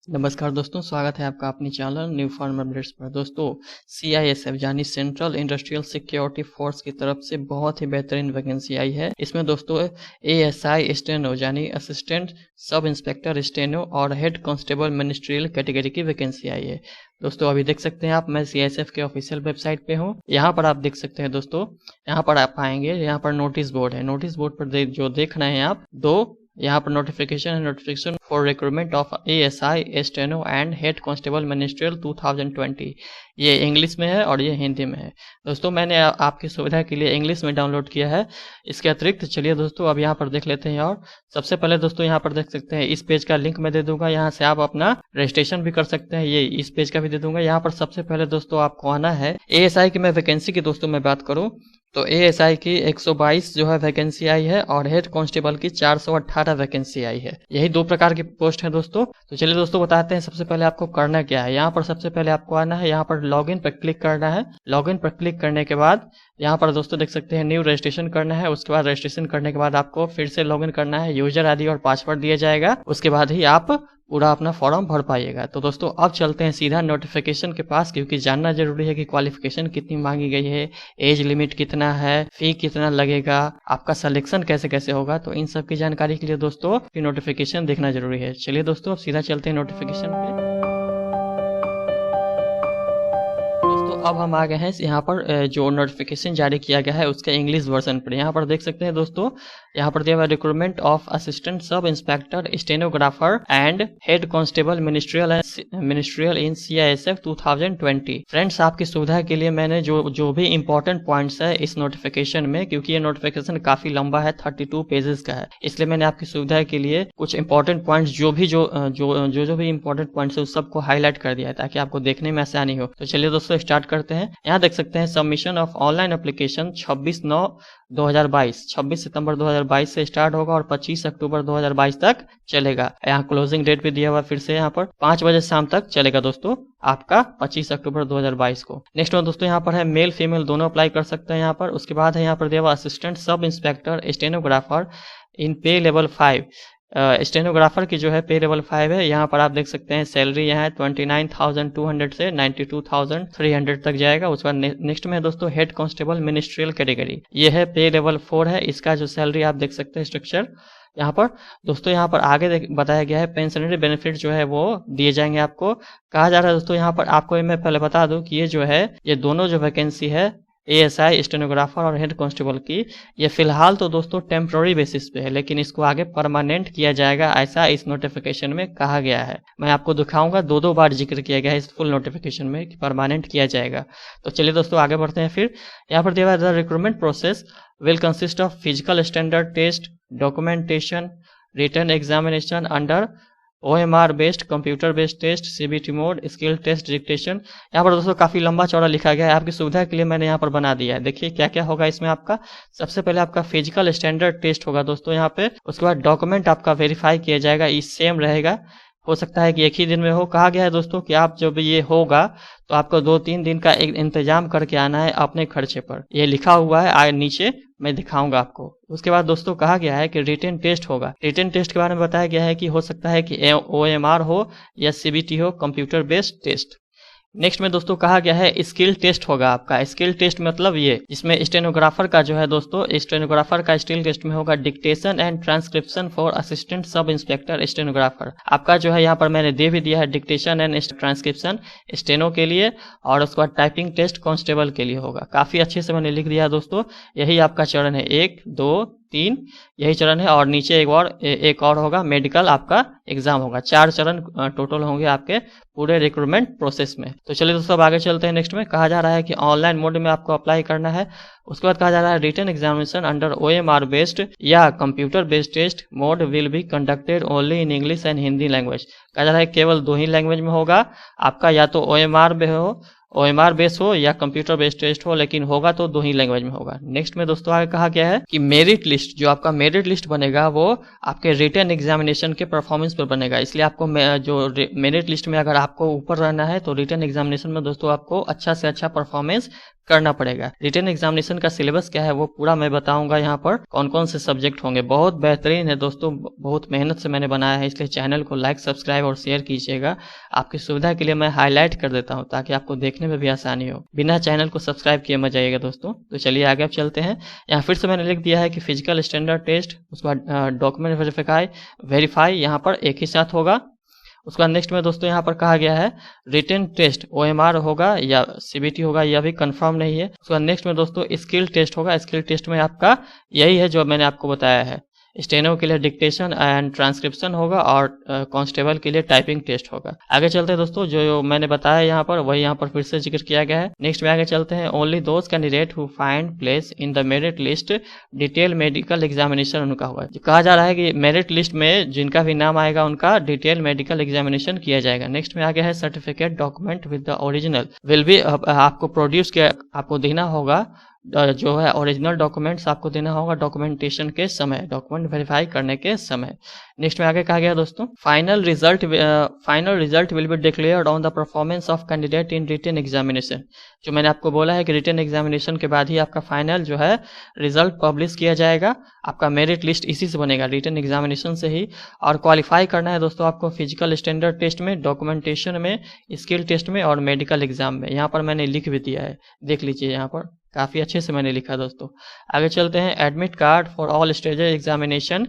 नमस्कार दोस्तों, स्वागत है आपका अपने चैनल न्यू फार्म अपडेट्स पर। दोस्तों, CISF यानी सेंट्रल इंडस्ट्रियल सिक्योरिटी फोर्स की तरफ से बहुत ही बेहतरीन वैकेंसी आई है। इसमें दोस्तों ASI स्टेनो यानी असिस्टेंट सब इंस्पेक्टर स्टेनो और हेड कांस्टेबल मिनिस्ट्रियल कैटेगरी की वैकेंसी आई है। दोस्तों अभी देख सकते हैं आप, मैं CISF के ऑफिशियल वेबसाइट पे हूँ। यहाँ पर आप देख सकते हैं दोस्तों, यहाँ पर आप आएंगे, यहाँ पर नोटिस बोर्ड है। नोटिस बोर्ड पर जो देख रहे हैं आप यहाँ पर notification for recruitment of ASI steno and head constable ministerial 2020, ये इंग्लिश में है और ये हिंदी में है। दोस्तों मैंने आपकी सुविधा के लिए इंग्लिश में डाउनलोड किया है। इसके अतिरिक्त चलिए दोस्तों अब यहाँ पर देख लेते हैं। और सबसे पहले दोस्तों यहाँ पर देख सकते हैं, इस पेज का लिंक मैं दे दूंगा, यहाँ से आप अपना रजिस्ट्रेशन भी कर सकते हैं। ये इस पेज का भी दे दूंगा। यहाँ पर सबसे पहले दोस्तों आपको आना है। ASI की मैं वैकेंसी की दोस्तों मैं बात करूँ तो ASI की 122 जो है वैकेंसी आई है और हेड कांस्टेबल की 418 वैकेंसी आई है। यही दो प्रकार की पोस्ट है दोस्तों। तो चलिए दोस्तों बताते हैं सबसे पहले आपको करना क्या है। यहाँ पर सबसे पहले आपको आना है, यहाँ पर लॉगिन पर क्लिक करना है। लॉगिन पर क्लिक करने के बाद यहाँ पर दोस्तों देख सकते हैं न्यू रजिस्ट्रेशन करना है। उसके बाद रजिस्ट्रेशन करने के बाद आपको फिर से लॉगिन करना है। यूजर ID और पासवर्ड दिया जाएगा, उसके बाद ही आप पूरा अपना फॉर्म भर पाइएगा। तो दोस्तों अब चलते हैं सीधा नोटिफिकेशन के पास, क्योंकि जानना जरूरी है कि क्वालिफिकेशन कितनी मांगी गई है, एज लिमिट कितना है, फी कितना लगेगा, आपका सिलेक्शन कैसे कैसे होगा। तो इन सब की जानकारी के लिए दोस्तों नोटिफिकेशन देखना जरूरी है। चलिए दोस्तों अब सीधा चलते हैं नोटिफिकेशन पे। अब हम आ गए हैं यहाँ पर जो नोटिफिकेशन जारी किया गया है उसके इंग्लिश वर्जन पर। यहाँ पर देख सकते हैं दोस्तों, यहाँ पर दिया हुआ recruitment of assistant sub inspector stenographer and head constable ministerial in CISF 2020। Friends, आपकी सुविधा के लिए मैंने जो भी इंपॉर्टेंट पॉइंट्स है इस नोटिफिकेशन में, क्योंकि ये नोटिफिकेशन काफी लंबा है, 32 पेजेस का है, इसलिए मैंने आपकी सुविधा के लिए कुछ इंपॉर्टेंट पॉइंट्स जो भी इंपॉर्टेंट पॉइंट्स है उस सबको हाईलाइट कर दिया है ताकि आपको देखने में आसानी हो। तो चलिए दोस्तों स्टार्ट करते हैं। यहाँ देख सकते हैं सबमिशन ऑफ ऑनलाइन एप्लीकेशन 26 सितंबर 2022 से स्टार्ट होगा और 25 अक्टूबर 2022 तक चलेगा। यहाँ क्लोजिंग डेट भी दिया हुआ फिर से यहाँ पर 5 बजे शाम तक चलेगा दोस्तों आपका 25 अक्टूबर 2022 को। नेक्स्ट में दोस्तों यहाँ पर है मेल फीमेल दोनों अप्लाई कर सकते हैं यहाँ पर। उसके बाद है यहाँ पर दिया हुआ असिस्टेंट सब इंस्पेक्टर स्टेनोग्राफर इन पे लेवल 5। स्टेनोग्राफर की जो है पे लेवल 5 है। यहाँ पर आप देख सकते हैं सैलरी यहाँ 29,200 से 92,300 तक जाएगा। उसके बाद नेक्स्ट में है दोस्तों हेड कांस्टेबल मिनिस्ट्रियल कैटेगरी, ये है पे लेवल 4 है। इसका जो सैलरी आप देख सकते हैं स्ट्रक्चर यहाँ पर दोस्तों, यहाँ पर आगे बताया गया है पेंशनरी बेनिफिट जो है वो दिए जाएंगे आपको। कहा जा रहा है दोस्तों, यहाँ पर आपको मैं पहले बता दूं कि ये जो है ये दोनों जो वैकेंसी है ASI स्टेनोग्राफर और हेड कांस्टेबल की, ये फिलहाल तो दोस्तों टेम्प्रोरी बेसिस पे है, लेकिन इसको आगे परमानेंट किया जाएगा, ऐसा इस नोटिफिकेशन में कहा गया है। मैं आपको दिखाऊंगा, दो बार जिक्र किया गया है इस फुल नोटिफिकेशन में कि परमानेंट किया जाएगा। तो चलिए दोस्तों आगे बढ़ते हैं। फिर यहाँ पर दिया हुआ the recruitment process will consist of physical standard test, documentation, written examination under OMR based, computer based test, CBT mode, skill test, dictation. यहाँ पर दोस्तों काफी लंबा चौड़ा लिखा गया है, आपकी सुविधा के लिए मैंने यहाँ पर बना दिया है। देखिए क्या क्या होगा इसमें आपका। सबसे पहले आपका फिजिकल स्टैंडर्ड टेस्ट होगा दोस्तों यहाँ पे। उसके बाद डॉक्यूमेंट आपका वेरीफाई किया जाएगा, ये सेम रहेगा, हो सकता है कि एक ही दिन में हो। कहा गया है दोस्तों कि आप जब ये होगा तो आपको 2-3 दिन का एक इंतजाम करके आना है अपने खर्चे पर। ये लिखा हुआ है आगे नीचे, मैं दिखाऊंगा आपको। उसके बाद दोस्तों कहा गया है कि रिटन टेस्ट होगा। रिटन टेस्ट के बारे में बताया गया है कि हो सकता है कि OMR हो या CBT हो, कंप्यूटर बेस्ड टेस्ट। नेक्स्ट में दोस्तों कहा गया है स्किल टेस्ट होगा आपका। स्किल टेस्ट मतलब ये, इसमें स्टेनोग्राफर का जो है दोस्तों, स्टेनोग्राफर का स्किल टेस्ट में होगा dictation and transcription for assistant sub inspector stenographer. आपका जो है यहाँ पर मैंने दे भी दिया है डिक्टेशन एंड ट्रांसक्रिप्शन स्टेनो के लिए, और उसके बाद टाइपिंग टेस्ट कांस्टेबल के लिए होगा। काफी अच्छे से मैंने लिख दिया दोस्तों। यही आपका चरण है 1, 2, 3, यही चरण है। और नीचे एक और होगा, मेडिकल आपका एग्जाम होगा। 4 चरण टोटल होंगे आपके पूरे रिक्रूटमेंट प्रोसेस में। तो चलिए दोस्तों अब आगे चलते हैं। नेक्स्ट में कहा जा रहा है कि ऑनलाइन मोड में आपको अप्लाई करना है। उसके बाद कहा जा रहा है written examination under OMR based या computer based test mode will be conducted only in English and Hindi language. कहा जा रहा है केवल 2 ही लैंग्वेज में होगा आपका, या तो OMR बेस हो या कंप्यूटर बेस्ड टेस्ट हो, लेकिन होगा तो 2 ही लैंग्वेज में होगा। नेक्स्ट में दोस्तों आगे कहा गया है कि मेरिट लिस्ट, जो आपका मेरिट लिस्ट बनेगा वो आपके रिटन एग्जामिनेशन के परफॉर्मेंस पर बनेगा। इसलिए आपको जो मेरिट लिस्ट में अगर आपको ऊपर रहना है तो रिटन एग्जामिनेशन में दोस्तों आपको अच्छा से अच्छा परफॉर्मेंस करना पड़ेगा। रिटन एग्जामिनेशन का सिलेबस क्या है वो पूरा मैं बताऊंगा यहाँ पर, कौन कौन से सब्जेक्ट होंगे। बहुत बेहतरीन है दोस्तों, बहुत मेहनत से मैंने बनाया है, इसलिए चैनल को लाइक सब्सक्राइब और शेयर कीजिएगा। आपकी सुविधा के लिए मैं हाईलाइट कर देता हूँ ताकि आपको देखने में भी आसानी हो। बिना चैनल को सब्सक्राइब किए मत जाइएगा दोस्तों। तो चलिए आगे अब चलते हैं। यहाँ फिर से मैंने लिख दिया है कि फिजिकल स्टैंडर्ड टेस्ट, उसके बाद डॉक्यूमेंट वेरीफाई यहाँ पर एक ही साथ होगा। उसके बाद नेक्स्ट में दोस्तों यहाँ पर कहा गया है रिटन टेस्ट OMR होगा या CBT होगा, यह भी कंफर्म नहीं है। उसके बाद नेक्स्ट में दोस्तों स्किल टेस्ट होगा। स्किल टेस्ट में आपका यही है जो मैंने आपको बताया है। स्टेनो के लिए डिक्टेशन एंड ट्रांसक्रिप्शन होगा और कांस्टेबल के लिए टाइपिंग टेस्ट होगा। आगे चलते हैं दोस्तों, जो मैंने बताया यहाँ पर वही यहाँ पर फिर से जिक्र किया गया है। नेक्स्ट में आगे चलते हैं। Only those candidate who find place in the merit list detail medical examination उनका होगा। कहा जा रहा है कि मेरिट लिस्ट में जिनका भी नाम आएगा उनका डिटेल मेडिकल एग्जामिनेशन किया जाएगा। नेक्स्ट में आगे है certificate document with the original will be, आपको प्रोड्यूस किया, आपको देना होगा जो है ओरिजिनल डॉक्यूमेंट्स आपको देना होगा डॉक्यूमेंटेशन के समय, डॉक्यूमेंट वेरीफाई करने के समय। नेक्स्ट में आगे कहा गया दोस्तों final result will be declared on the performance of candidate in written examination. जो मैंने आपको बोला है कि रिटन एग्जामिनेशन के बाद ही आपका फाइनल जो है रिजल्ट पब्लिश किया जाएगा। आपका मेरिट लिस्ट इसी से बनेगा, रिटन एग्जामिनेशन से ही। और क्वालिफाई करना है दोस्तों आपको फिजिकल स्टैंडर्ड टेस्ट में, डॉक्यूमेंटेशन में, स्किल टेस्ट में और मेडिकल एग्जाम में। यहाँ पर मैंने लिख भी दिया है, देख लीजिए, यहाँ पर काफ़ी अच्छे से मैंने लिखा दोस्तों। आगे चलते हैं। Admit card for all stage examination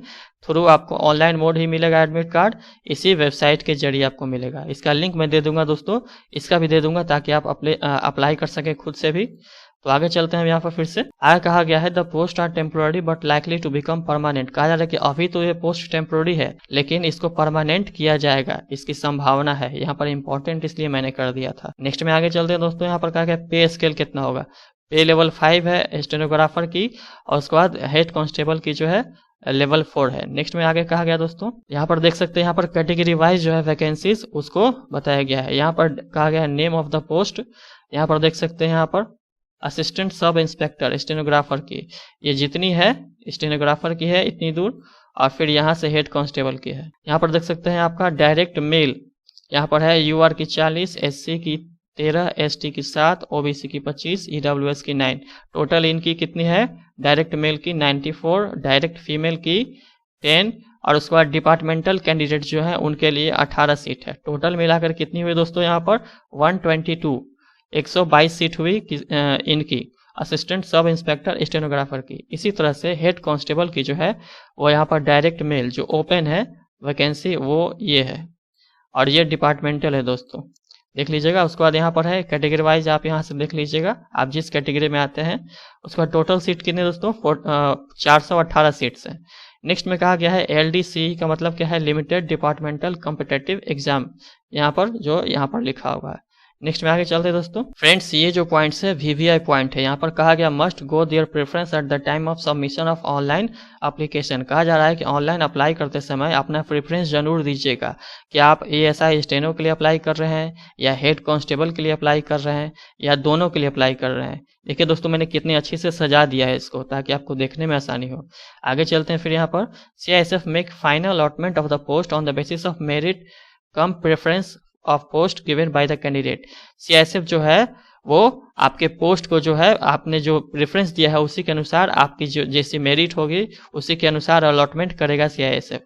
through, आपको ऑनलाइन मोड ही मिलेगा एडमिट कार्ड, इसी वेबसाइट के जरिए आपको मिलेगा। इसका लिंक मैं दे दूंगा दोस्तों, इसका भी दे दूंगा ताकि आप अप्लाई कर सकें खुद से भी। तो आगे चलते हैं। यहाँ पर फिर से आगे कहा गया है the post are temporary but likely to become permanent. कहा जा रहा है कि अभी तो ये पोस्ट टेम्पोररी है लेकिन इसको परमानेंट किया जाएगा, इसकी संभावना है। यहाँ पर इंपॉर्टेंट इसलिए मैंने कर दिया था। नेक्स्ट में आगे चलते हैं दोस्तों। यहाँ पर कहा गया पे स्केल कितना होगा। पे लेवल 5 है स्टेनोग्राफर की, और उसके बाद हेड कांस्टेबल की जो है लेवल 4 है। नेक्स्ट में आगे कहा गया दोस्तों, यहाँ पर देख सकते हैं, यहाँ पर कैटेगरी वाइज जो है वैकेंसीज उसको बताया गया है। यहाँ पर कहा गया है नेम ऑफ द पोस्ट, यहाँ पर देख सकते हैं, यहाँ पर असिस्टेंट सब इंस्पेक्टर स्टेनोग्राफर की ये जितनी है स्टेनोग्राफर की है इतनी दूर, और फिर यहाँ से हेड कांस्टेबल की है। यहाँ पर देख सकते हैं आपका डायरेक्ट मेल, यहाँ पर है UR की 40, SC की 13, ST की 7, OBC की 25, EWS की 9। टोटल इनकी कितनी है डायरेक्ट मेल की 94, डायरेक्ट फीमेल की 10, और उसके बाद डिपार्टमेंटल कैंडिडेट जो है उनके लिए 18 सीट है। टोटल मिलाकर कितनी हुई दोस्तों यहाँ पर 122, 122 सीट हुई इनकी असिस्टेंट सब इंस्पेक्टर स्टेनोग्राफर की। इसी तरह से हेड कांस्टेबल की जो है वो यहाँ पर डायरेक्ट मेल जो ओपन है वैकेंसी वो ये है, और ये डिपार्टमेंटल है दोस्तों, देख लीजिएगा। उसके बाद यहाँ पर है कैटेगरी वाइज, आप यहाँ से देख लीजिएगा आप जिस कैटेगरी में आते हैं। उसके बाद टोटल सीट कितने दोस्तों 418 सीट्स हैं। नेक्स्ट में कहा गया है LDC का मतलब क्या है, लिमिटेड डिपार्टमेंटल कॉम्पिटिटिव एग्जाम, यहाँ पर जो यहाँ पर लिखा हुआ है। नेक्स्ट में आगे चलते हैं दोस्तों। फ्रेंड्स ये जो पॉइंट्स है VVI पॉइंट है। यहाँ पर कहा गया must go their preference at the time of submission of online application. कहा जा रहा है कि ऑनलाइन अप्लाई करते समय अपना प्रेफरेंस जरूर दीजिएगा कि आप ASI स्टेनो के लिए अप्लाई कर रहे हैं या हेड कांस्टेबल के लिए अप्लाई कर रहे हैं या दोनों के लिए अप्लाई कर रहे हैं। देखिए दोस्तों मैंने कितनी अच्छी से सजा दिया है इसको ताकि आपको देखने में आसानी हो। आगे चलते हैं। फिर यहाँ पर CISF make final allotment of the post on the basis of merit come preference of post given by the candidate. CISF जो है वो आपके पोस्ट को जो है आपने जो प्रेफरेंस दिया है उसी के अनुसार आपकी जो जैसी मेरिट होगी उसी के अनुसार अलॉटमेंट करेगा CISF।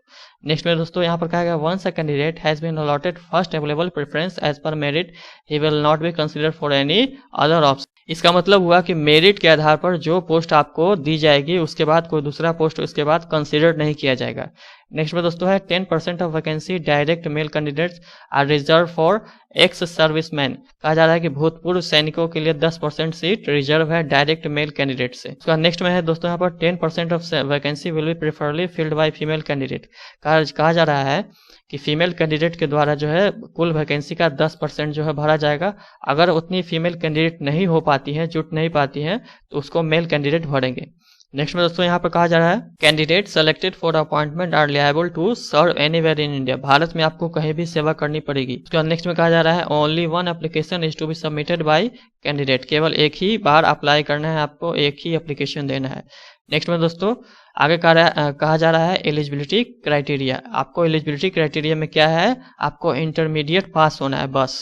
नेक्स्ट में दोस्तों यहाँ पर कहा गया once a candidate has been allotted first available preference as per merit he will not be considered for any other option. इसका मतलब हुआ कि मेरिट के आधार पर जो पोस्ट आपको दी जाएगी उसके बाद कोई दूसरा पोस्ट उसके बाद कंसिडर नहीं किया जाएगा। नेक्स्ट में दोस्तों है 10% of vacancy direct male candidates are reserve for ex serviceman. कहा जा रहा है कि भूतपूर्व सैनिकों के लिए 10% सीट रिजर्व है डायरेक्ट मेल कैंडिडेट से। उसका नेक्स्ट में है दोस्तों यहाँ पर 10% of vacancy will be preferably filled by female candidate. कहा जा रहा है कि फीमेल कैंडिडेट के द्वारा जो है कुल वैकेंसी का 10% जो है भरा जाएगा। अगर उतनी फीमेल कैंडिडेट नहीं हो पाती हैं, जुट नहीं पाती हैं, तो उसको मेल कैंडिडेट भरेंगे। नेक्स्ट में दोस्तों यहाँ पर कहा जा रहा है candidate selected for appointment are liable to serve anywhere in India. भारत में आपको कहीं भी सेवा करनी पड़ेगी। उसके बाद नेक्स्ट में कहा जा रहा है only one application is to be submitted by candidate. केवल एक ही बार अप्लाई करना है, आपको एक ही एप्लीकेशन देना है। नेक्स्ट में दोस्तों आगे कहा जा रहा है एलिजिबिलिटी क्राइटेरिया। आपको एलिजिबिलिटी क्राइटेरिया में क्या है, आपको इंटरमीडिएट पास होना है बस।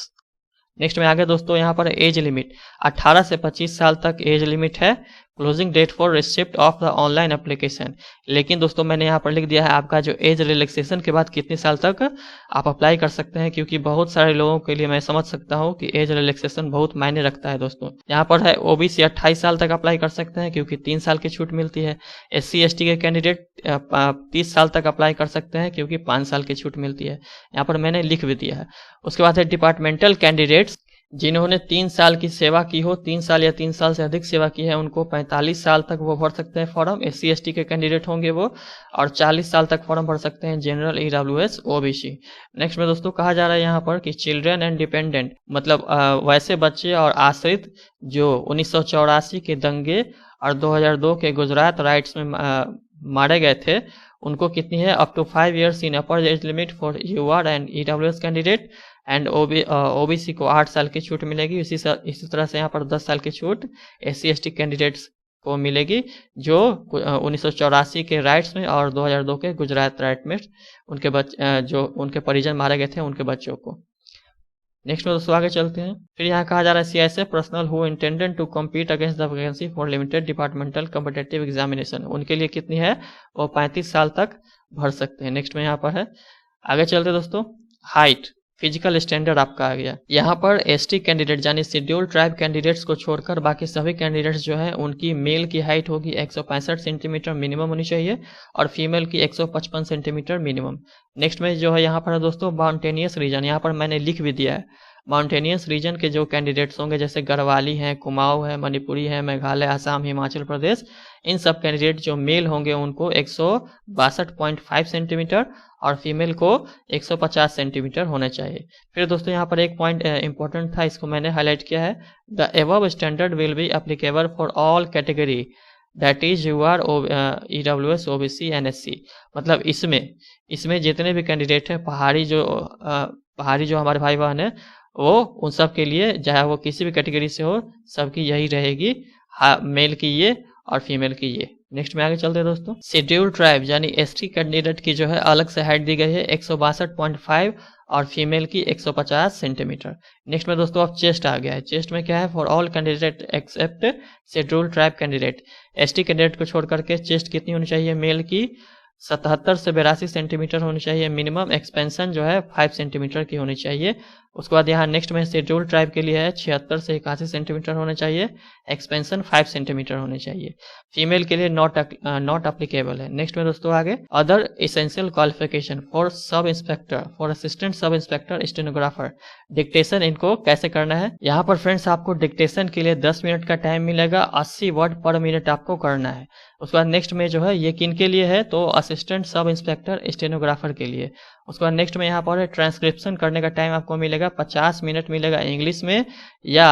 नेक्स्ट में आगे दोस्तों यहाँ पर एज लिमिट 18 से 25 साल तक एज लिमिट है। Closing date for receipt of the online application, लेकिन दोस्तों मैंने यहाँ पर लिख दिया है आपका जो एज रिलैक्सेशन के बाद कितने साल तक आप अप्लाई कर सकते हैं, क्योंकि बहुत सारे लोगों के लिए मैं समझ सकता हूँ कि एज रिलैक्सेशन बहुत मायने रखता है दोस्तों। यहाँ पर है ओबीसी 28 साल तक अप्लाई कर सकते हैं क्योंकि 3 साल की छूट मिलती है। SC ST के कैंडिडेट 30 साल तक अप्लाई कर सकते हैं क्योंकि 5 साल की छूट मिलती है। यहाँ पर मैंने लिख भी दिया है। उसके बाद है डिपार्टमेंटल कैंडिडेट्स, जिन्होंने 3 साल की सेवा की हो, 3 साल या 3 साल से अधिक सेवा की है, उनको 45 साल तक वो भर सकते हैं फॉर्म। SC ST के कैंडिडेट होंगे वो, और 40 साल तक फॉर्म भर सकते हैं जनरल, EWS, OBC। नेक्स्ट में दोस्तों कहा जा रहा है यहाँ पर कि चिल्ड्रन एंड डिपेंडेंट, मतलब वैसे बच्चे और आश्रित जो 1984 के दंगे और 2002 के गुजरात राइट्स में मारे गए थे, उनको कितनी है, up to 5 years in upper age limit for UR and EWS candidate, and OBC को 8 साल की छूट मिलेगी। इसी तरह से यहाँ पर 10 साल की छूट SC ST कैंडिडेट्स को मिलेगी जो 1984 के राइट्स में और 2002 के गुजरात राइट में जो उनके परिजन मारे गए थे उनके बच्चों को। नेक्स्ट में दोस्तों आगे चलते हैं। फिर यहाँ कहा जा रहा है CSF personnel who intended to compete against the vacancy for limited departmental competitive examination, उनके लिए कितनी है, वो 35 साल तक भर सकते हैं। नेक्स्ट में यहाँ पर है, आगे चलते दोस्तों, हाइट फिजिकल स्टैंडर्ड आपका आ गया। यहाँ पर ST कैंडिडेट यानी शेड्यूल्ड ट्राइब कैंडिडेट्स को छोड़कर बाकी सभी कैंडिडेट्स जो है उनकी मेल की हाइट होगी 165 सेंटीमीटर मिनिमम होनी चाहिए और फीमेल की 155 सेंटीमीटर मिनिमम। नेक्स्ट में जो है यहाँ पर है दोस्तों माउंटेनियस रीजन, यहाँ पर मैंने लिख भी दिया है। माउंटेनियस रीजन के जो कैंडिडेट्स होंगे जैसे गढ़वाली हैं, कुमाऊं है, मणिपुरी है, मेघालय, असम, हिमाचल प्रदेश, इन सब कैंडिडेट जो मेल होंगे उनको 162.5 सेंटीमीटर और फीमेल को 150 सेंटीमीटर होना चाहिए। फिर दोस्तों यहाँ पर एक पॉइंट इंपॉर्टेंट था, इसको मैंने हाईलाइट किया है, the above standard will be applicable for all category that is UR, EWS, OBC, NSC। मतलब इसमें जितने भी कैंडिडेट हैं पहाड़ी जो हमारे भाई बहन है वो उन सब के लिए, चाहे वो किसी भी कैटेगरी से हो, सबकी यही रहेगी, मेल की ये और फीमेल की ये। नेक्स्ट में आगे चलते हैं दोस्तों, शेड्यूल्ड ट्राइब यानी ST कैंडिडेट की जो है अलग से हाइट दी गई है 162.5 और फीमेल की 150 सेंटीमीटर। नेक्स्ट में दोस्तों अब चेस्ट आ गया है। चेस्ट में क्या है, for all candidate except scheduled tribe candidate, ST candidate को छोड़ करके चेस्ट कितनी होनी चाहिए, मेल की 77 से 82 सेंटीमीटर होनी चाहिए मिनिमम, एक्सपेंशन जो है 5 सेंटीमीटर की होनी चाहिए। उसके बाद यहाँ नेक्स्ट में शेड्यूल्ड ट्राइब के लिए है 76 से 81 सेंटीमीटर होना चाहिए, एक्सपेंशन 5 सेंटीमीटर होने चाहिए। फीमेल के लिए नॉट अप्लीकेबल है। नेक्स्ट में दोस्तों आगे, other essential qualification for sub inspector, for assistant sub inspector, stenographer, dictation इनको कैसे करना है। यहाँ पर फ्रेंड्स आपको डिक्टेशन के लिए 10 मिनट का टाइम मिलेगा, 80 वर्ड पर मिनट आपको करना है। उसके बाद नेक्स्ट में जो है ये किन के लिए है, तो असिस्टेंट सब इंस्पेक्टर स्टेनोग्राफर के लिए। उसके बाद नेक्स्ट में यहाँ पर ट्रांसक्रिप्शन करने का टाइम आपको मिलेगा 50 मिनट मिलेगा इंग्लिश में या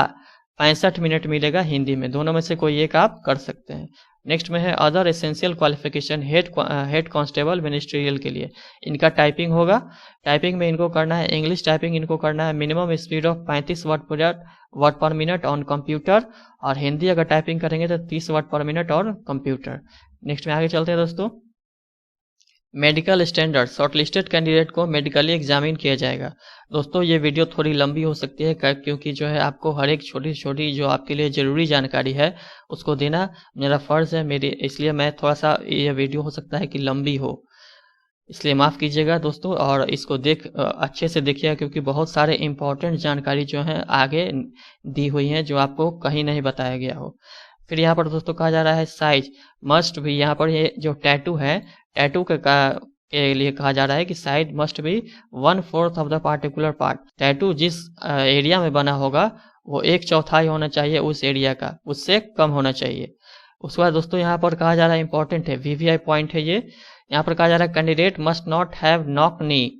65 मिनट मिलेगा हिंदी में, दोनों में से कोई एक आप कर सकते हैं। नेक्स्ट में है other essential qualification, head constable ministerial के लिए, इनका टाइपिंग होगा। टाइपिंग में इनको करना है, इंग्लिश टाइपिंग इनको करना है मिनिमम स्पीड ऑफ 35 वर्ड पर मिनट ऑन कंप्यूटर, और हिंदी अगर टाइपिंग करेंगे तो 30 वर्ड पर मिनट और कंप्यूटर। नेक्स्ट में आगे चलते हैं दोस्तों, मेडिकल स्टैंडर्ड, शॉर्टलिस्टेड कैंडिडेट को मेडिकली एग्जामिन किया जाएगा। दोस्तों ये वीडियो थोड़ी लंबी हो सकती है क्योंकि जो है आपको हर एक छोटी छोटी जो आपके लिए ज़रूरी जानकारी है उसको देना मेरा फ़र्ज़ है, इसलिए मैं थोड़ा सा ये वीडियो हो सकता है कि लंबी हो, इसलिए माफ़ कीजिएगा दोस्तों। और इसको अच्छे से देखिएगा क्योंकि बहुत सारे इम्पोर्टेंट जानकारी जो है आगे दी हुई हैं जो आपको कहीं नहीं बताया गया हो। फिर यहाँ पर दोस्तों कहा जा रहा है साइज मस्ट भी, यहाँ पर ये जो टैटू है, टैटू के लिए कहा जा रहा है कि size must be 1/4 of the particular part. Tattoo जिस एरिया में बना होगा वो 1/4 होना चाहिए उस एरिया का, उससे कम होना चाहिए। उसके बाद दोस्तों यहाँ पर कहा जा रहा है इंपॉर्टेंट है, VVI पॉइंट है ये, यहाँ पर कहा जा रहा है candidate must not have knock knee.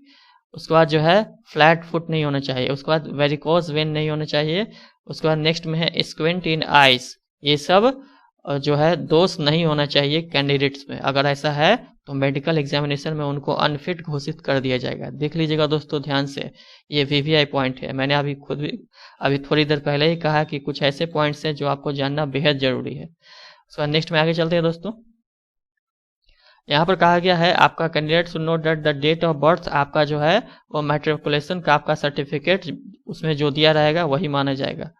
उसके बाद जो है फ्लैट फुट नहीं होना चाहिए। उसके बाद वेरिकोज वेन नहीं होना चाहिए। उसके बाद नेक्स्ट में है स्क्विंट इन आइज, ये सब जो है दोष नहीं होना चाहिए कैंडिडेट्स में। अगर ऐसा है तो मेडिकल एग्जामिनेशन में उनको अनफिट घोषित कर दिया जाएगा। देख लीजिएगा दोस्तों ध्यान से, ये VVI पॉइंट है। मैंने अभी थोड़ी देर पहले ही कहा कि कुछ ऐसे पॉइंट्स हैं जो आपको जानना बेहद जरूरी है। उसके नेक्स्ट में आगे चलते हैं दोस्तों, यहाँ पर कहा गया है आपका candidate should note that the date of birth आपका जो है वो मैट्रिकुलेशन का आपका सर्टिफिकेट उसमें जो दिया रहेगा वही माना जाएगा।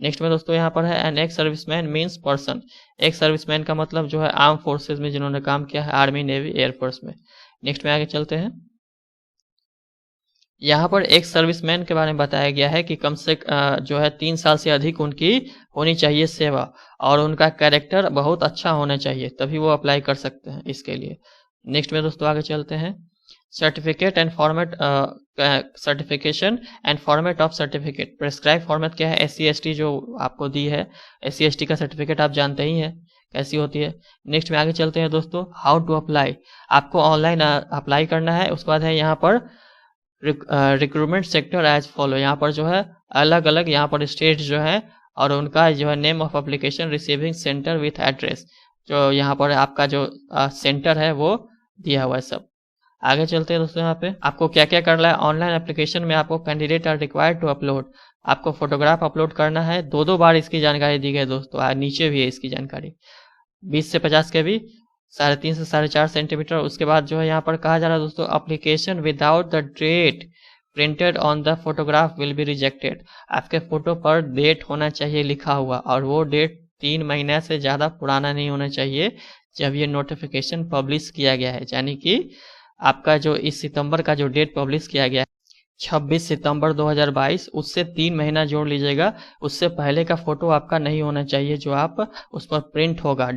नेक्स्ट में दोस्तों यहाँ पर है an ex serviceman means person. Ex serviceman का मतलब जो है आर्म फोर्सेज में जिन्होंने काम किया है, आर्मी, नेवी, एयरफोर्स में। नेक्स्ट में आगे चलते हैं। यहाँ पर एक सर्विसमैन के बारे में बताया गया है कि कम से जो है 3 साल से अधिक उनकी होनी चाहिए सेवा, और उनका कैरेक्टर बहुत अच्छा होना चाहिए, तभी वो अप्लाई कर सकते हैं इसके लिए। नेक्स्ट में दोस्तों आगे चलते हैं। Certificate and format, certification and format of certificate. Prescribe format क्या है? SC/ST जो आपको दी है, SC/ST का सर्टिफिकेट आप जानते ही हैं कैसी होती है। नेक्स्ट में आगे चलते हैं दोस्तों। हाउ टू अप्लाई, आपको ऑनलाइन अप्लाई करना है। उसके बाद है यहाँ पर रिक्रूटमेंट सेक्टर एज फॉलो। यहाँ पर जो है अलग अलग यहाँ पर स्टेट जो है और उनका जो है name of application, receiving centre with address, जो यहाँ पर आपका जो सेंटर है वो दिया हुआ है सब। आगे चलते हैं दोस्तों। यहाँ पे आपको क्या क्या करना है। ऑनलाइन एप्लीकेशन में आपको candidate are required to upload, आपको फोटोग्राफ अपलोड करना है। 2-2 बार इसकी जानकारी दी गई दोस्तों, नीचे भी है इसकी जानकारी। 20 से 50 के भी 3.5 से 4.5 सेंटीमीटर। उसके बाद जो है यहाँ पर कहा जा रहा है दोस्तों, application without the date printed on the photograph will be rejected. आपके फोटो पर डेट होना चाहिए लिखा हुआ, और वो डेट 3 महीना से ज़्यादा पुराना नहीं होना चाहिए जब ये नोटिफिकेशन पब्लिश किया गया है। यानी कि आपका जो इस सितंबर का जो डेट पब्लिश किया गया है 26 सितंबर 2022, उससे 3 महीना जोड़ लीजिएगा। उससे पहले का फोटो आपका नहीं होना चाहिए जो आप उस पर प्रिंट होगा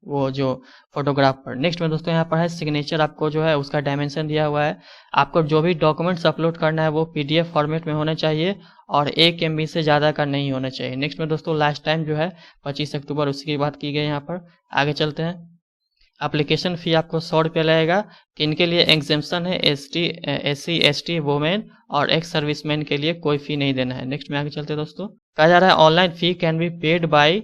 वो जो फोटोग्राफ पर। नेक्स्ट में दोस्तों यहाँ पर है सिग्नेचर, आपको जो है उसका डायमेंशन दिया हुआ है। आपको जो भी डॉक्यूमेंट्स अपलोड करना है वो PDF फॉर्मेट में होना चाहिए और 1 MB से ज़्यादा का नहीं होना चाहिए। नेक्स्ट में दोस्तों लास्ट टाइम जो है 25 अक्टूबर, उसी की बात की गई यहाँ पर। आगे चलते हैं। एप्लीकेशन फ़ी आपको 100 रुपये लगेगा। किनके लिए एग्जेम्पशन है? SC ST वोमेन और एक्स सर्विसमैन के लिए कोई फ़ी नहीं देना है। नेक्स्ट में आगे चलते हैं दोस्तों। कहा जा रहा है online fee can be paid by,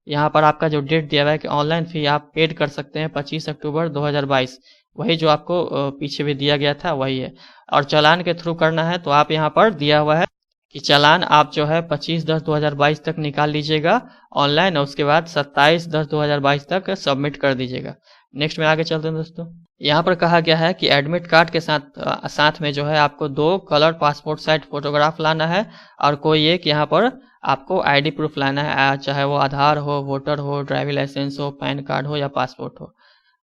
यहाँ पर आपका जो डेट दिया हुआ है कि ऑनलाइन फ़ी आप पेड कर सकते हैं 25 अक्टूबर 2022, वही जो आपको पीछे भी दिया गया था वही है। और चालान के थ्रू करना है तो आप यहाँ पर दिया हुआ है कि चालान आप जो है 25/10/2022 तक निकाल लीजिएगा ऑनलाइन, और उसके बाद 27/10/2022 तक सबमिट कर दीजिएगा। नेक्स्ट में आगे चलते हैं दोस्तों। यहाँ पर कहा गया है कि एडमिट कार्ड के साथ में जो है आपको 2 कलर पासपोर्ट साइज फोटोग्राफ लाना है, और कोई एक यहाँ पर आपको ID प्रूफ लाना है, चाहे वो आधार हो, वोटर हो, ड्राइविंग लाइसेंस हो, पैन कार्ड हो या पासपोर्ट हो।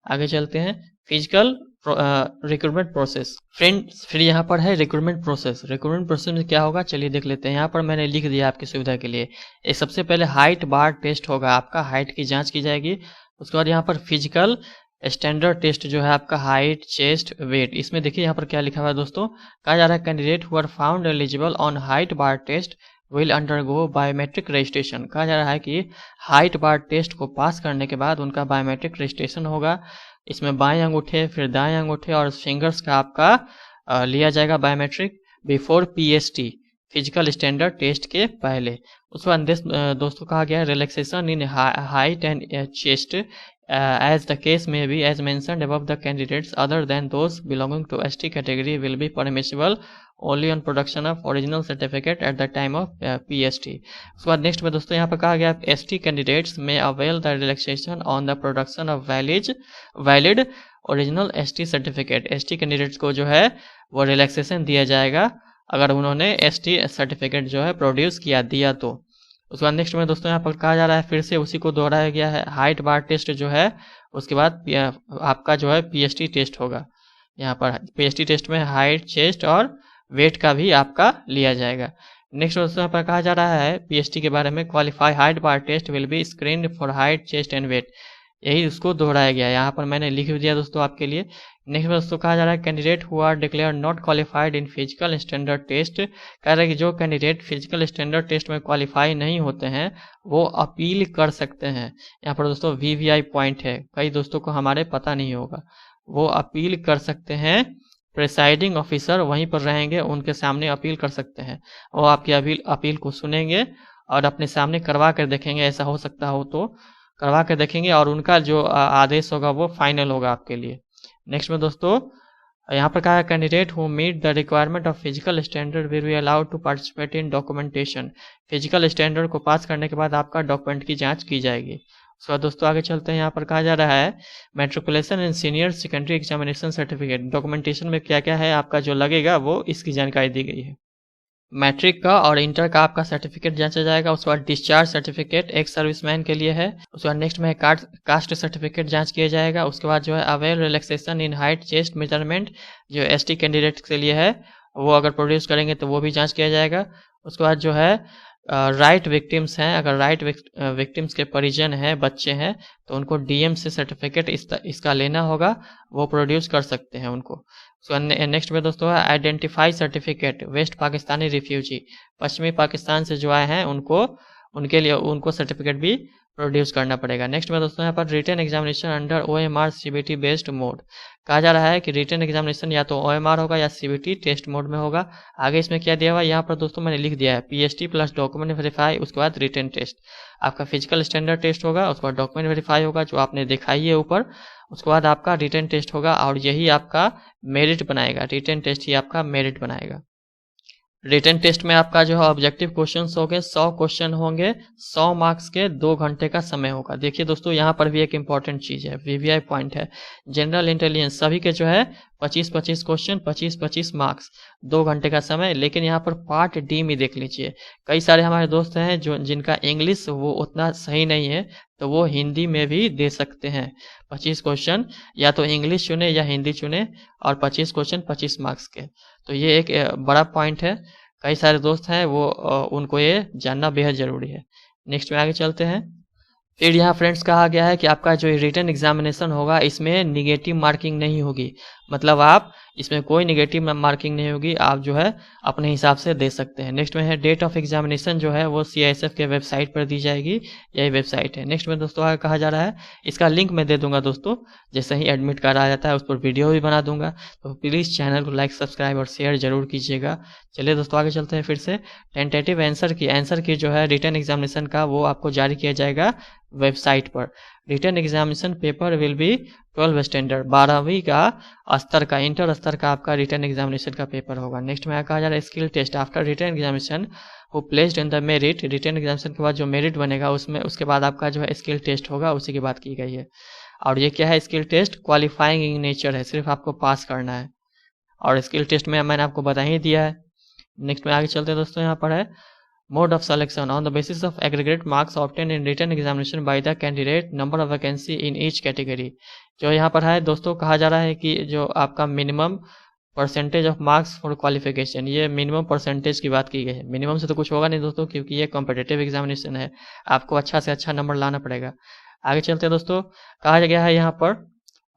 आगे चलते हैं। Physical recruitment process. फ्रेंड्स फिर यहाँ पर है रिक्रूटमेंट प्रोसेस। रिक्रूटमेंट प्रोसेस में क्या होगा चलिए देख लेते हैं। यहाँ पर मैंने लिख दिया आपकी सुविधा के लिए। सबसे पहले हाइट बार टेस्ट होगा, आपका हाइट की जांच की जाएगी। उसके बाद यहाँ पर फिजिकल स्टैंडर्ड टेस्ट जो है आपका हाइट, चेस्ट, वेट। इसमें देखिए यहाँ पर क्या लिखा हुआ है दोस्तों, कहा जा रहा है candidate who are found eligible on height bar test will undergo biometric registration. कहा जा रहा है कि हाइट बार टेस्ट को पास करने के बाद उनका बायोमेट्रिक रजिस्ट्रेशन होगा। इसमें बाएं अंगूठे, फिर दाएं अंगूठे और फिंगर्स का आपका लिया जाएगा biometric before PST, physical standard test के पहले। उसके बाद दोस्तों कहा गया है relaxation in height and chest as the case may be as mentioned above, the candidates other than those belonging to ST category will be permissible only on production of original certificate at the time of PST। उसके बाद next में दोस्तों यहाँ पर कहा गया ST candidates may avail the relaxation on the production of valid original ST certificate। ST candidates को जो है वो रिलैक्सेशन दिया जाएगा अगर उन्होंने ST सर्टिफिकेट जो है प्रोड्यूस दिया तो। उसके बाद नेक्स्ट में दोस्तों यहाँ पर कहा जा रहा है, फिर से उसी को दोहराया गया है, हाइट बार टेस्ट जो है उसके बाद आपका जो है PST टेस्ट होगा। यहाँ पर PST टेस्ट में हाइट, चेस्ट और वेट का भी आपका लिया जाएगा। नेक्स्ट दोस्तों यहाँ पर कहा जा रहा है PST के बारे में, qualify height bar test will be screened for height, chest and weight. यही उसको दोहराया गया है, यहाँ पर मैंने लिख दिया दोस्तों आपके लिए। नेक्स्ट में दोस्तों कहा जा रहा है candidate who are declare not qualified in physical standard test. कह रहा है कि जो कैंडिडेट फिजिकल स्टैंडर्ड टेस्ट में क्वालिफाई नहीं होते हैं वो अपील कर सकते हैं। यहाँ पर दोस्तों VVI पॉइंट है, कई दोस्तों को हमारे पता नहीं होगा, वो अपील कर सकते हैं। प्रिसाइडिंग ऑफिसर वहीं पर रहेंगे, उनके सामने अपील कर सकते हैं, वो आपकी अपील को सुनेंगे और अपने सामने करवा कर देखेंगे, ऐसा हो सकता हो तो करवा कर देखेंगे और उनका जो आदेश होगा वो फाइनल होगा आपके लिए। नेक्स्ट में दोस्तों यहाँ पर कहा है candidate who meet the requirement of physical standard will be allowed to participate in documentation. Physical standard को पास करने के बाद आपका डॉक्यूमेंट की जांच की जाएगी। उसके बाद दोस्तों आगे चलते हैं। यहाँ पर कहा जा रहा है मेट्रिकुलेशन इन senior secondary examination certificate. Documentation में क्या क्या है आपका जो लगेगा वो इसकी जानकारी दी गई है। मैट्रिक का और इंटर का आपका सर्टिफिकेट जांचा जाएगा। उसके बाद डिस्चार्ज सर्टिफिकेट एक सर्विसमैन के लिए है। उसके बाद नेक्स्ट में कास्ट सर्टिफिकेट जांच किया जाएगा। उसके बाद जो है avail relaxation in height chest measurement जो एसटी कैंडिडेट के लिए है वो अगर प्रोड्यूस करेंगे तो वो भी जांच किया जाएगा। उसके बाद जो है राइट विक्टिम्स हैं, अगर राइट विक्टिम्स के परिजन हैं, बच्चे हैं, तो उनको डीएम से सर्टिफिकेट इसका लेना होगा, वो प्रोड्यूस कर सकते हैं उनको। नेक्स्ट में दोस्तों है identify certificate west Pakistani refugee, पश्चिमी पाकिस्तान से जो आए हैं उनके लिए उनको सर्टिफिकेट भी प्रोड्यूस करना पड़ेगा। नेक्स्ट में दोस्तों यहाँ पर written examination under OMR CBT based mode कहा जा रहा है कि रिटन एग्जामिनेशन या तो OMR होगा या CBT टेस्ट मोड में होगा। आगे इसमें क्या दिया हुआ है यहाँ पर दोस्तों मैंने लिख दिया है PST प्लस डॉक्यूमेंट वेरीफाई, उसके बाद रिटन टेस्ट। आपका फिजिकल स्टैंडर्ड टेस्ट होगा, उसके बाद डॉक्यूमेंट वेरीफाई होगा जो आपने दिखाई है ऊपर, उसके बाद आपका रिटन टेस्ट होगा और यही आपका मेरिट बनाएगा। रिटन टेस्ट ही आपका मेरिट बनाएगा। रिटन टेस्ट में आपका जो है ऑब्जेक्टिव क्वेश्चंस होंगे, 100 क्वेश्चन होंगे, 100 मार्क्स के 2 घंटे का समय होगा। देखिए दोस्तों यहाँ पर भी एक इंपॉर्टेंट चीज है, VVI पॉइंट है। जनरल इंटेलिजेंस सभी के जो है 25-25 क्वेश्चन, 25-25 मार्क्स, 2 घंटे का समय। लेकिन यहाँ पर पार्ट डी में देख लीजिए, कई सारे हमारे दोस्त हैं जो जिनका इंग्लिश वो उतना सही नहीं है, तो वो हिंदी में भी दे सकते हैं। 25 क्वेश्चन या तो इंग्लिश चुने या हिंदी चुने और 25 क्वेश्चन 25 मार्क्स के। तो ये एक बड़ा पॉइंट है, कई सारे दोस्त हैं वो उनको ये जानना बेहद जरूरी है। नेक्स्ट में आगे चलते हैं। फिर यहाँ फ्रेंड्स कहा गया है कि आपका जो रिटन एग्जामिनेशन होगा इसमें निगेटिव मार्किंग नहीं होगी, मतलब आप इसमें कोई निगेटिव मार्किंग नहीं होगी, आप जो है अपने हिसाब से दे सकते हैं। नेक्स्ट में है डेट ऑफ एग्जामिनेशन जो है वो CISF के वेबसाइट पर दी जाएगी, यही वेबसाइट है। नेक्स्ट में दोस्तों आगे कहा जा रहा है, इसका लिंक मैं दे दूंगा दोस्तों, जैसे ही एडमिट कार्ड आ जाता है उस पर वीडियो भी बना दूंगा, तो प्लीज़ चैनल को लाइक सब्सक्राइब और शेयर जरूर कीजिएगा। चलिए दोस्तों आगे चलते हैं। फिर से टेंटेटिव आंसर की जो है रिटन एग्जामिनेशन का वो आपको जारी किया जाएगा वेबसाइट पर। Written examination paper will be 12 standard, 12वीं का स्तर का, इंटर स्तर का आपका रिटन एग्जामिनेशन का पेपर होगा। नेक्स्ट में कहा जा रहा है skill test after written examination who placed in the merit, written examination के बाद जो मेरिट बनेगा उसमें उसके बाद आपका जो है स्किल टेस्ट होगा, उसी की बात की गई है। और ये क्या है, skill test qualifying in nature है, सिर्फ आपको पास करना है और स्किल टेस्ट में मैंने आपको बता ही दिया है। नेक्स्ट में आगे चलते हैं दोस्तों, यहाँ पर है mode of selection on the basis of aggregate marks obtain in written examination by the candidate, number of vacancy in each category. जो यहाँ पर है दोस्तों कहा जा रहा है कि जो आपका minimum percentage of marks for qualification, ये मिनिमम परसेंटेज की बात की गई है। मिनिमम से तो कुछ होगा नहीं दोस्तों, क्योंकि ये कॉम्पिटिटिव एग्जामिनेशन है, आपको अच्छा से अच्छा नंबर लाना पड़ेगा। आगे चलते हैं दोस्तों, कहा गया है यहाँ पर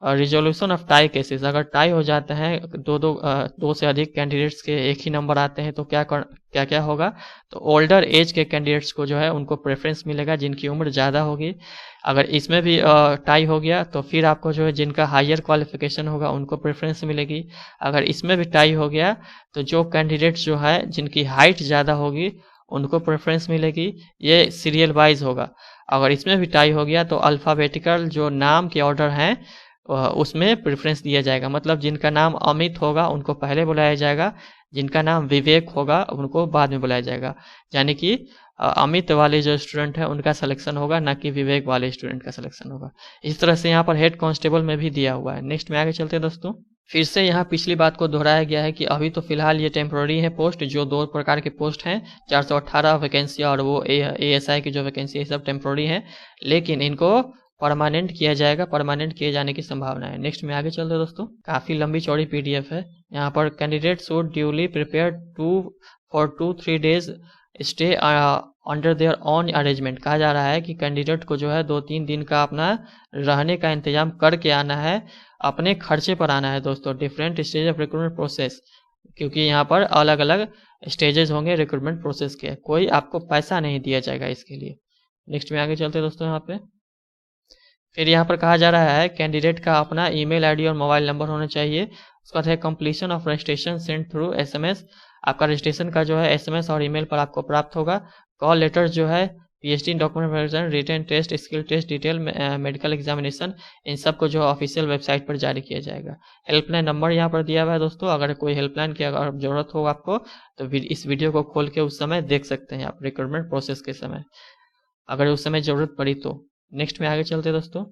रिजोल्यूशन ऑफ टाई केसेस, अगर टाई हो जाते हैं दो से अधिक कैंडिडेट्स के एक ही नंबर आते हैं तो क्या होगा, तो ओल्डर एज के कैंडिडेट्स को जो है उनको प्रेफरेंस मिलेगा जिनकी उम्र ज़्यादा होगी। अगर इसमें भी टाई हो गया तो फिर आपको जो है जिनका हायर क्वालिफिकेशन होगा उनको प्रेफरेंस मिलेगी। अगर इसमें भी टाई हो गया तो जो कैंडिडेट्स जो है जिनकी हाइट ज़्यादा होगी उनको प्रेफरेंस मिलेगी, ये सीरियल वाइज होगा। अगर इसमें भी टाई हो गया तो अल्फ़ाबेटिकल जो नाम के ऑर्डर हैं उसमें प्रेफरेंस दिया जाएगा, मतलब जिनका नाम अमित होगा उनको पहले बुलाया जाएगा, जिनका नाम विवेक होगा उनको बाद में बुलाया जाएगा। यानी कि अमित वाले जो स्टूडेंट है उनका सिलेक्शन होगा, ना कि विवेक वाले स्टूडेंट का सिलेक्शन होगा। इस तरह से यहाँ पर हेड कांस्टेबल में भी दिया हुआ है। नेक्स्ट में आगे चलते हैं दोस्तों। फिर से यहाँ पिछली बात को दोहराया गया है कि अभी तो फिलहाल ये टेम्प्रोरी है पोस्ट, जो 2 प्रकार के पोस्ट हैं, 418 वैकेंसी और वो ASI की जो वैकेंसी है, सब टेम्प्रोरी है, लेकिन इनको परमानेंट किया जाएगा, परमानेंट किए जाने की संभावना है। नेक्स्ट में आगे चलते हैं दोस्तों, काफ़ी लंबी चौड़ी PDF है। यहाँ पर candidate should duly prepare for 2-3 days stay under their on arrangement. कहा जा रहा है कि कैंडिडेट को जो है 2-3 दिन का अपना रहने का इंतजाम करके आना है, अपने खर्चे पर आना है दोस्तों। Different stage of recruitment process, क्योंकि यहाँ पर अलग अलग स्टेजेस होंगे रिक्रूटमेंट प्रोसेस के, कोई आपको पैसा नहीं दिया जाएगा इसके लिए। नेक्स्ट में आगे चलते हैं दोस्तों। यहाँ पे फिर यहाँ पर कहा जा रहा है कैंडिडेट का अपना ईमेल आईडी और मोबाइल नंबर होना चाहिए। उसका है completion of registration send through SMS, आपका रजिस्ट्रेशन का जो है SMS और ईमेल पर आपको प्राप्त होगा। कॉल लेटर जो है PhD document verification, written test, skill test, detail medical examination, इन सब को जो ऑफिशियल वेबसाइट पर जारी किया जाएगा। हेल्पलाइन नंबर यहाँ पर दिया हुआ है दोस्तों, अगर कोई हेल्पलाइन की अगर जरूरत हो आपको तो इस वीडियो को खोल के उस समय देख सकते हैं आप, रिक्रूटमेंट प्रोसेस के समय, अगर उस समय जरूरत पड़ी तो। नेक्स्ट में आगे चलते दोस्तों।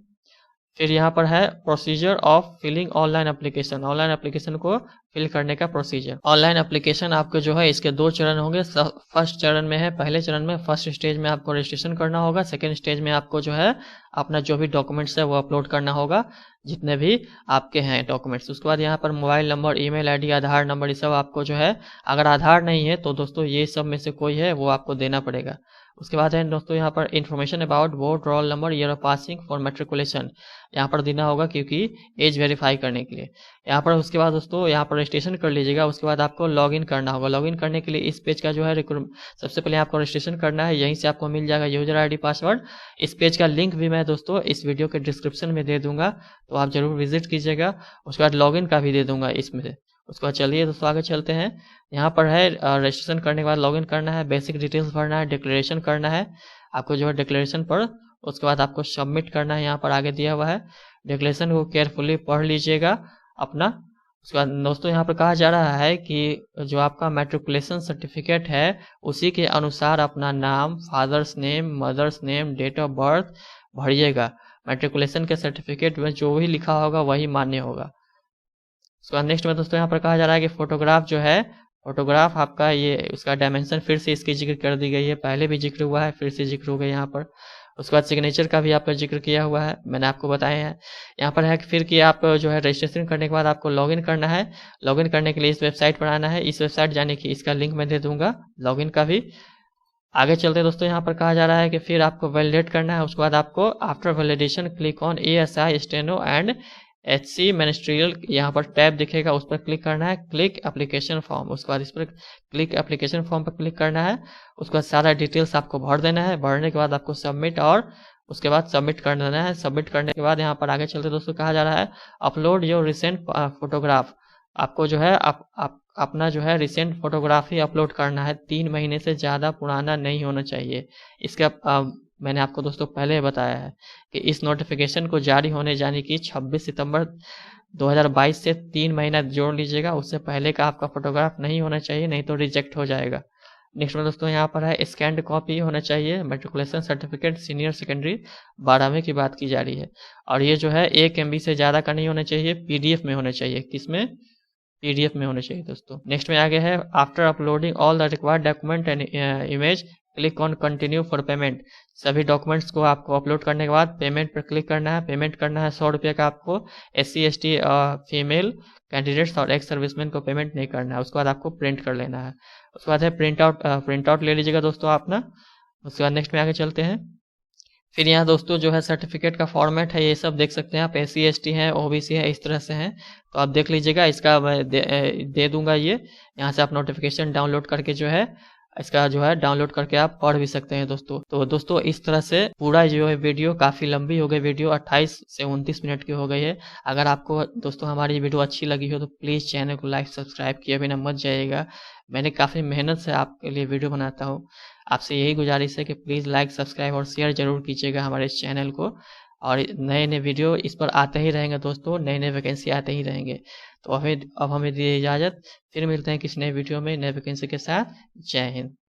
फिर यहाँ पर है procedure of filling online application, online application को फिल करने का प्रोसीजर। ऑनलाइन एप्लीकेशन आपके जो है इसके 2 चरण होंगे। फर्स्ट चरण में है, पहले चरण में फर्स्ट स्टेज में आपको रजिस्ट्रेशन करना होगा। सेकेंड स्टेज में आपको जो है अपना जो भी डॉक्यूमेंट्स है वो अपलोड करना होगा, जितने भी आपके हैं डॉक्यूमेंट्स। उसके बाद यहाँ पर मोबाइल नंबर, ईमेल आईडी, आधार नंबर, ये सब आपको जो है, अगर आधार नहीं है तो दोस्तों ये सब में से कोई है वो आपको देना पड़ेगा। उसके बाद है दोस्तों यहाँ पर information about board roll number, year of passing for matriculation, यहाँ पर देना होगा क्योंकि एज वेरीफाई करने के लिए यहाँ पर। उसके बाद दोस्तों यहाँ पर रजिस्ट्रेशन कर लीजिएगा। उसके बाद आपको लॉगिन करना होगा। लॉगिन करने के लिए इस पेज का जो है सबसे पहले आपको रजिस्ट्रेशन करना है, यहीं से आपको मिल जाएगा यूजर आईडी पासवर्ड। इस पेज का लिंक भी मैं दोस्तों इस वीडियो के डिस्क्रिप्शन में दे दूंगा, तो आप जरूर विजिट कीजिएगा। उसके बाद लॉगिन का भी दे दूंगा इसमें से। उसके बाद चलिए दोस्तों आगे चलते हैं। यहाँ पर है रजिस्ट्रेशन करने के बाद लॉगिन करना है, बेसिक डिटेल्स भरना है, डिक्लेरेशन करना है आपको जो है डिक्लेरेशन पर। उसके बाद आपको सबमिट करना है, यहाँ पर आगे दिया हुआ है। डिक्लेरेशन को केयरफुली पढ़ लीजिएगा अपना। उसके बाद दोस्तों यहाँ पर कहा जा रहा है कि जो आपका मैट्रिकुलेशन सर्टिफिकेट है उसी के अनुसार अपना नाम, father's name, mother's name, date of birth भरिएगा। मैट्रिकुलेशन के सर्टिफिकेट में जो भी लिखा होगा वही मान्य होगा। उसके बाद नेक्स्ट में दोस्तों यहाँ पर कहा जा रहा है कि फोटोग्राफ जो है, फोटोग्राफ आपका ये उसका डायमेंशन फिर से इसकी जिक्र कर दी गई है, पहले भी जिक्र हुआ है, फिर से जिक्र हो गया यहाँ पर। उसके बाद सिग्नेचर का भी आपका जिक्र किया हुआ है, मैंने आपको बताया है। यहाँ पर है कि फिर कि आप जो है रजिस्ट्रेशन करने के बाद आपको लॉगिन करना है। लॉगिन करने के लिए इस वेबसाइट पर आना है। इस वेबसाइट जाने की इसका लिंक मैं दे दूंगा, लॉगिन का भी। आगे चलते दोस्तों यहाँ पर कहा जा रहा है कि फिर आपको वैलिडेट करना है। उसके बाद आपको after validation click on ASI steno and HC ministerial, यहाँ पर टैब दिखेगा, उस पर क्लिक करना है। क्लिक एप्लीकेशन फॉर्म, उसके बाद इस पर क्लिक एप्लीकेशन फॉर्म पर क्लिक करना है। उसके बाद सारा डिटेल्स आपको भर देना है। भरने के बाद आपको सबमिट, और उसके बाद सबमिट कर देना है। सबमिट करने के बाद यहाँ पर आगे चलते दोस्तों कहा जा रहा है अपलोड योर रिसेंट फोटोग्राफ। आपको जो है अपना जो है रिसेंट फोटोग्राफी अपलोड करना है, 3 महीने से ज़्यादा पुराना नहीं होना चाहिए। इसका मैंने आपको दोस्तों पहले बताया है कि इस नोटिफिकेशन को जारी होने जाने की 26 सितंबर 2022 से 3 महीना जोड़ लीजिएगा। उससे पहले का आपका फोटोग्राफ नहीं होना चाहिए, नहीं तो रिजेक्ट हो जाएगा। नेक्स्ट में दोस्तों यहाँ पर है स्कैंड कॉपी होना चाहिए मैट्रिकुलेशन सर्टिफिकेट सीनियर सेकेंडरी 12वीं की बात की जा रही है। और ये जो है 1 MB से ज़्यादा का नहीं होना चाहिए, PDF में होना चाहिए। किसमें? PDF में होना चाहिए दोस्तों। नेक्स्ट में आगे है after uploading all the required document and image click on continue for payment. सभी डॉक्यूमेंट्स को आपको अपलोड करने के बाद पेमेंट पर क्लिक करना है। पेमेंट करना है 100 रुपये का आपको। SC ST फीमेल कैंडिडेट्स और एक्स सर्विसमैन को पेमेंट नहीं करना है। उसके बाद आपको प्रिंट कर लेना है। उसके बाद है प्रिंट आउट ले लीजिएगा दोस्तों अपना। उसके बाद नेक्स्ट में आगे चलते हैं। फिर यहाँ दोस्तों जो है सर्टिफिकेट का फॉर्मेट है, ये सब देख सकते हैं आप। SC ST है, OBC है, इस तरह से हैं, तो आप देख लीजिएगा। इसका मैं दे दूंगा, ये यहाँ से आप नोटिफिकेशन डाउनलोड करके जो है इसका जो है डाउनलोड करके आप पढ़ भी सकते हैं दोस्तों। तो दोस्तों इस तरह से पूरा जो है वीडियो काफ़ी लंबी हो गई, वीडियो 28 से 29 मिनट की हो गई है। अगर आपको दोस्तों हमारी वीडियो अच्छी लगी हो तो प्लीज़ चैनल को लाइक सब्सक्राइब किए बिना मत जाइएगा। मैंने काफ़ी मेहनत से आपके लिए वीडियो बनाता हूँ। आपसे यही गुजारिश है कि प्लीज़ लाइक सब्सक्राइब और शेयर जरूर कीजिएगा हमारे इस चैनल को। और नए नए वीडियो इस पर आते ही रहेंगे दोस्तों, नए नए वैकेंसी आते ही रहेंगे। तो अब हमें दीजिए इजाज़त, फिर मिलते हैं किसी नए वीडियो में नए वैकेंसी के साथ। जय हिंद।